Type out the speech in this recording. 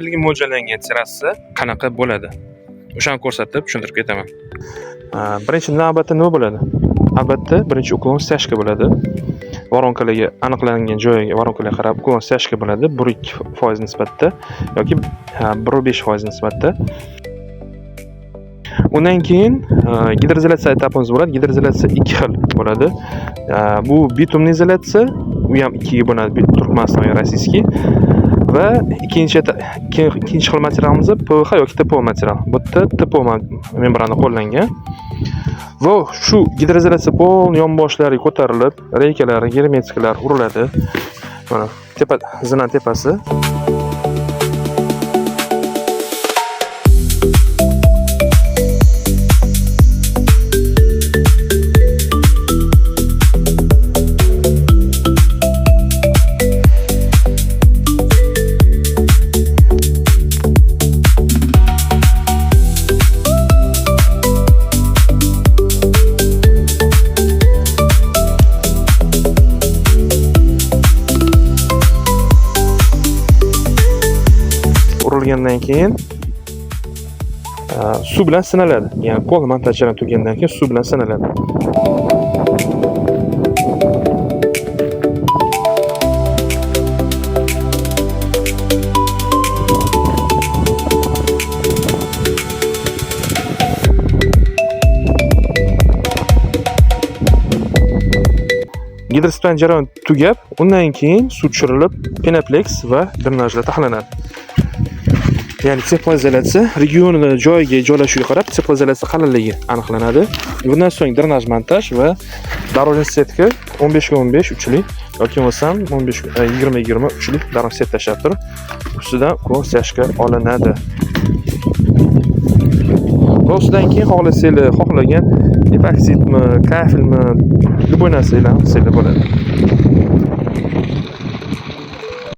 yilga mo'ljallangan terrasa qanaqa bo'ladi? O'shani ko'rsatib, tushuntirib ketaman. Birinchi navbatda nima bo'ladi? Albatta, birinchi uklon stashka bo'ladi. Voronkalarga aniqlangan joyiga voronkalarga qarab uklon stashka bo'ladi 1-2% nisbatda yoki 1-5% nisbatda. Undan keyin gidroizolyatsiya etapimiz bo'ladi. Gidroizolyatsiya 2 xil bo'ladi. Bu bitumni izolyatsiya, u ham 2 ga bo'linadi, turkmaniston va rossiyskiy. Va ikkinchi xil materialimiz PVH yoki TPO material. Bu yerda TPO membrana qo'llangan. Va shu gidroizolyatsiya polni yonboshlariga ko'tarilib, reykalari, germetikalar uriladi. Mana tepa zina tepasi. Urilgandan keyin suv bilan sinaladi. Ya'ni pol montajdan tugagandan keyin suv bilan sinaladi. Gidrosplan jarayon tugab, undan keyin suv tushirilib, penaplex va drenajlar taxlanadi. Ya'ni teploizolyatsiya regionida joyiga joylashuviga qarab teploizolyatsiya qalinligi aniqlanadi. Bundan so'ng drenaj montaj va darojniy setka 15 ga 15 uchlik yoki bo'lmasam 20 ga 20 uchlik darojniy set tashlab turib, ustidan uklon stashka olinadi. Va ustidan keyin xohlagan epoksidmi, kafilmi, любой narsalar bo'ladi.